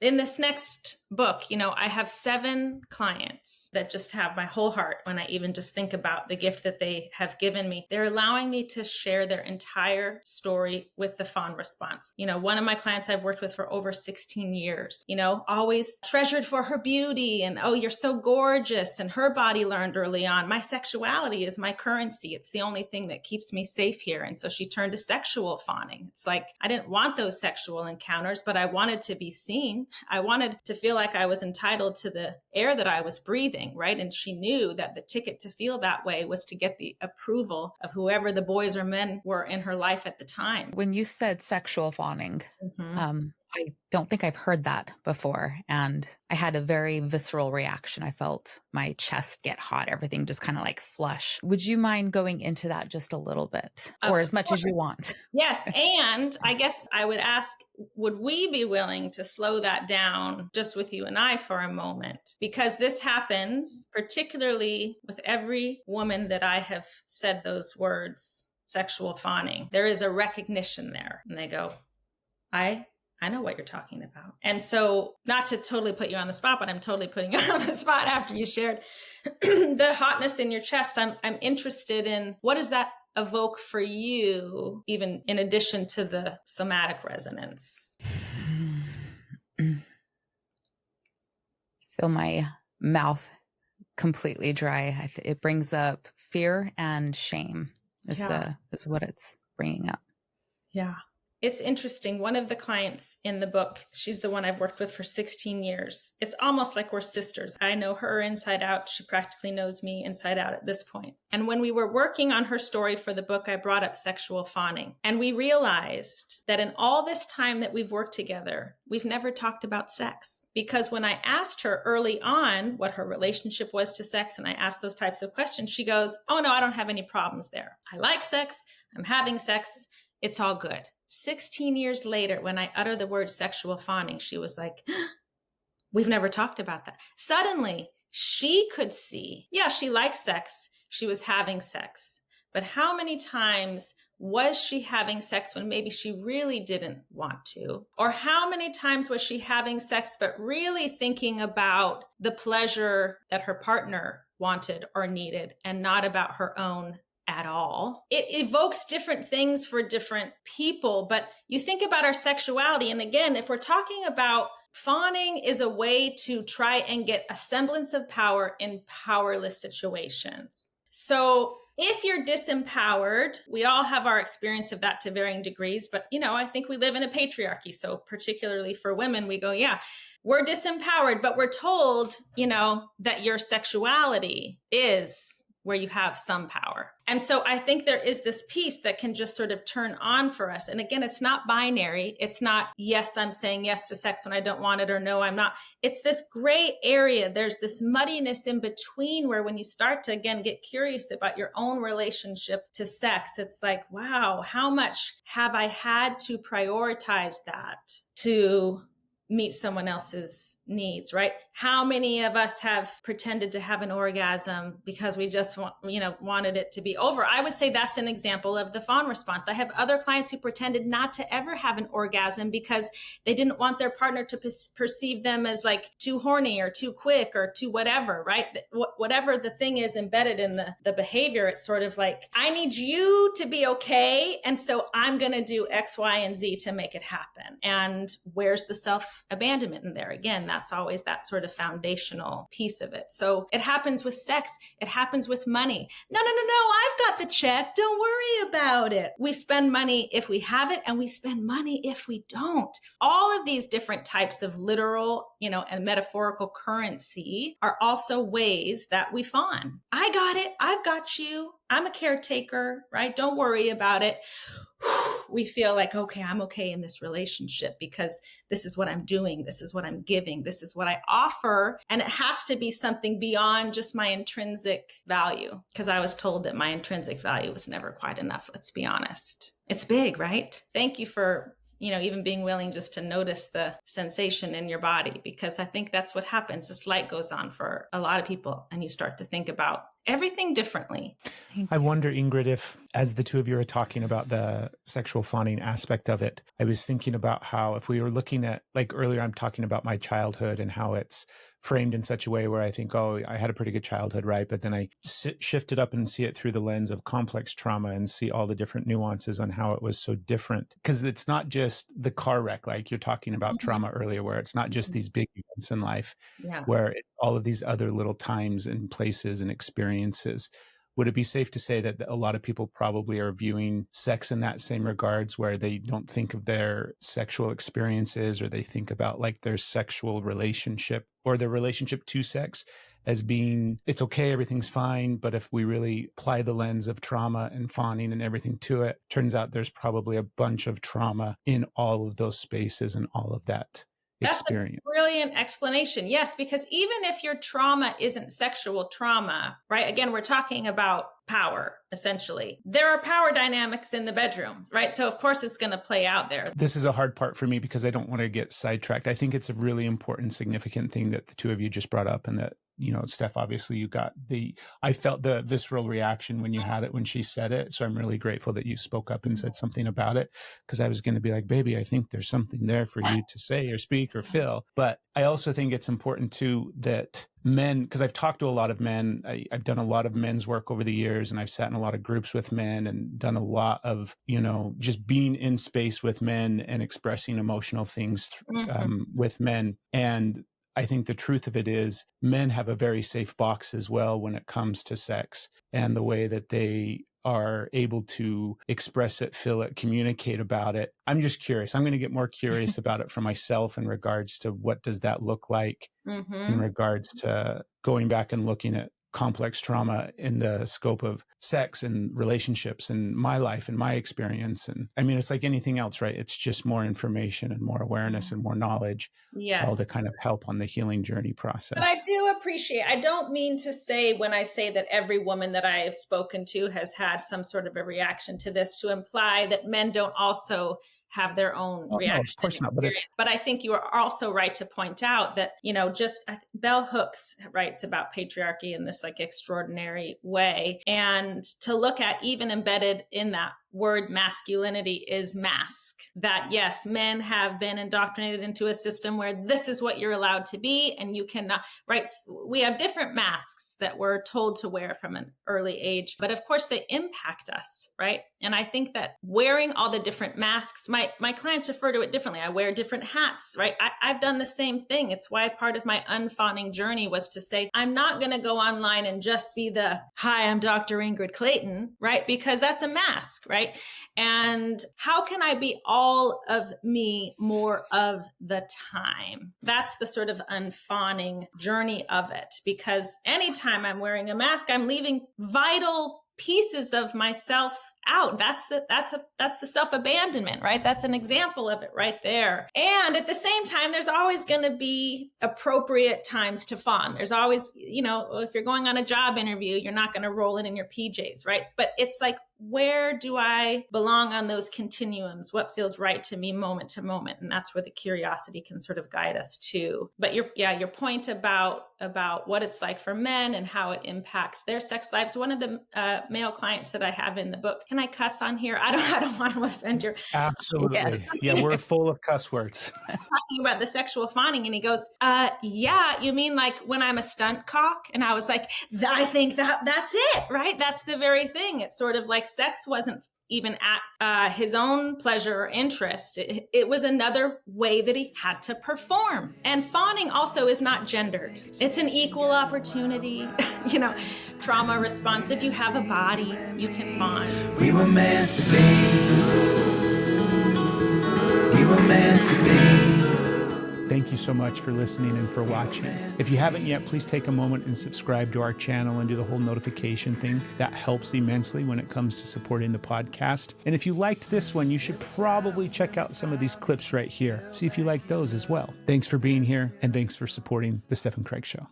in this next book, I have 7 clients that just have my whole heart when I even just think about the gift that they have given me. They're allowing me to share their entire story with the Fawn response. One of my clients I've worked with for over 16 years, always treasured for her beauty and, oh, you're so gorgeous. And her body learned early on, my sexuality is my currency. It's the only thing that keeps me safe here. And so she turned to sexual fawning. It's like, I didn't want those sexual encounters, but I wanted to be seen. I wanted to feel like I was entitled to the air that I was breathing, right? And she knew that the ticket to feel that way was to get the approval of whoever the boys or men were in her life at the time. When you said sexual fawning, I don't think I've heard that before. And I had a very visceral reaction. I felt my chest get hot, everything just kind of like flush. Would you mind going into that just a little bit or as much as you want? Yes. And I guess I would ask, would we be willing to slow that down just with you and I for a moment? Because this happens particularly with every woman that I have said those words, sexual fawning. There is a recognition there. And they go, I know what you're talking about. And so not to totally put you on the spot, but I'm totally putting you on the spot after you shared the hotness in your chest. I'm interested in what does that evoke for you, even in addition to the somatic resonance? I feel my mouth completely dry. It brings up fear and shame is what it's bringing up. Yeah. It's interesting. One of the clients in the book, she's the one I've worked with for 16 years. It's almost like we're sisters. I know her inside out. She practically knows me inside out at this point. And when we were working on her story for the book, I brought up sexual fawning. And we realized that in all this time that we've worked together, we've never talked about sex. Because when I asked her early on what her relationship was to sex, and I asked those types of questions, she goes, oh no, I don't have any problems there. I like sex. I'm having sex. It's all good. 16 years later, when I utter the word sexual fawning, she was like, we've never talked about that. Suddenly, she could see, yeah, she likes sex. She was having sex. But how many times was she having sex when maybe she really didn't want to? Or how many times was she having sex, but really thinking about the pleasure that her partner wanted or needed and not about her own at all? It evokes different things for different people, but you think about our sexuality. And again, if we're talking about fawning is a way to try and get a semblance of power in powerless situations. So if you're disempowered, we all have our experience of that to varying degrees, but I think we live in a patriarchy. So particularly for women, we go, yeah, we're disempowered, but we're told, that your sexuality is where you have some power. And so I think there is this piece that can just sort of turn on for us. And again, it's not binary. It's not, yes, I'm saying yes to sex when I don't want it, or no, I'm not. It's this gray area. There's this muddiness in between where when you start to, again, get curious about your own relationship to sex, it's like, wow, how much have I had to prioritize that to meet someone else's needs, right? How many of us have pretended to have an orgasm because we just wanted it to be over? I would say that's an example of the fawn response. I have other clients who pretended not to ever have an orgasm because they didn't want their partner to perceive them as like too horny or too quick or too whatever, right? Whatever the thing is embedded in the behavior, it's sort of like, I need you to be okay. And so I'm going to do X, Y, and Z to make it happen. And where's the self-abandonment in there? Again, that's always that sort of foundational piece of it. So it happens with sex. It happens with money. No, I've got the check. Don't worry about it. We spend money if we have it, and we spend money if we don't. All of these different types of literal, and metaphorical currency are also ways that we fawn. I got it. I've got you. I'm a caretaker, right? Don't worry about it. We feel like, okay, I'm okay in this relationship because this is what I'm doing. This is what I'm giving. This is what I offer. And it has to be something beyond just my intrinsic value, because I was told that my intrinsic value was never quite enough. Let's be honest. It's big, right? Thank you for even being willing just to notice the sensation in your body, because I think that's what happens. This light goes on for a lot of people, and you start to think about everything differently. I wonder, Ingrid, if as the two of you are talking about the sexual fawning aspect of it, I was thinking about how if we were looking at, like earlier, I'm talking about my childhood and how it's framed in such a way where I think, oh, I had a pretty good childhood, right? But then I shift it up and see it through the lens of complex trauma and see all the different nuances on how it was so different. Because it's not just the car wreck, like you're talking about trauma earlier, where it's not just these big events in life, where it's all of these other little times and places and experiences. Would it be safe to say that a lot of people probably are viewing sex in that same regards, where they don't think of their sexual experiences, or they think about like their sexual relationship or their relationship to sex as being, it's okay, everything's fine. But if we really apply the lens of trauma and fawning and everything to it, turns out there's probably a bunch of trauma in all of those spaces and all of that experience. That's a brilliant explanation. Yes, because even if your trauma isn't sexual trauma, right? Again, we're talking about power, essentially. There are power dynamics in the bedroom, right? So of course it's going to play out there. This is a hard part for me because I don't want to get sidetracked. I think it's a really important, significant thing that the two of you just brought up, and that, you know, Steph, obviously you got I felt the visceral reaction when you had it, when she said it. So I'm really grateful that you spoke up and said something about it, because I was going to be like, baby, I think there's something there for you to say or speak or feel. But I also think it's important too that men, because I've talked to a lot of men, I've done a lot of men's work over the years, and I've sat in a lot of groups with men and done a lot of, you know, just being in space with men and expressing emotional things with men. And I think the truth of it is men have a very safe box as well when it comes to sex and the way that they are able to express it, feel it, communicate about it. I'm just curious. I'm going to get more curious about it for myself in regards to what does that look like in regards to going back and looking at complex trauma in the scope of sex and relationships and my life and my experience. And I mean, it's like anything else, right? It's just more information and more awareness and more knowledge, all to kind of help on the healing journey process. But I do appreciate, I don't mean to say when I say that every woman that I have spoken to has had some sort of a reaction to this, to imply that men don't also have their own reaction. No, of course not. But I think you are also right to point out that, you know, just Bell Hooks writes about patriarchy in this like extraordinary way. And to look at, even embedded in that word masculinity, is mask. That yes, men have been indoctrinated into a system where this is what you're allowed to be, and you cannot, right? We have different masks that we're told to wear from an early age, but of course they impact us, right? And I think that wearing all the different masks, my clients refer to it differently. I wear different hats, right? I've done the same thing. It's why part of my unfawning journey was to say, I'm not going to go online and just be the, hi, I'm Dr. Ingrid Clayton, right? Because that's a mask, right? And how can I be all of me more of the time? That's the sort of unfawning journey of it. Because anytime I'm wearing a mask, I'm leaving vital pieces of myself out. That's the self-abandonment, right? That's an example of it right there. And at the same time, there's always going to be appropriate times to fawn. There's always, you know, if you're going on a job interview, you're not going to roll in your PJs, right? But it's like, where do I belong on those continuums? What feels right to me moment to moment? And that's where the curiosity can sort of guide us to. But your point about what it's like for men and how it impacts their sex lives. One of the male clients that I have in the book, can I cuss on here? I don't want to offend your... Absolutely. Yes. Yeah, we're full of cuss words. Talking about the sexual fawning, and he goes, yeah, you mean like when I'm a stunt cock? And I was like, I think that's it, right? That's the very thing. It's sort of like sex wasn't even at his own pleasure or interest. It was another way that he had to perform. And fawning also is not gendered. It's an equal opportunity, you know, trauma response. If you have a body, you can fawn. We were meant to be. We were meant to be. Thank you so much for listening and for watching. If you haven't yet, please take a moment and subscribe to our channel and do the whole notification thing. That helps immensely when it comes to supporting the podcast. And if you liked this one, you should probably check out some of these clips right here. See if you like those as well. Thanks for being here, and thanks for supporting the Steph and Craig Show.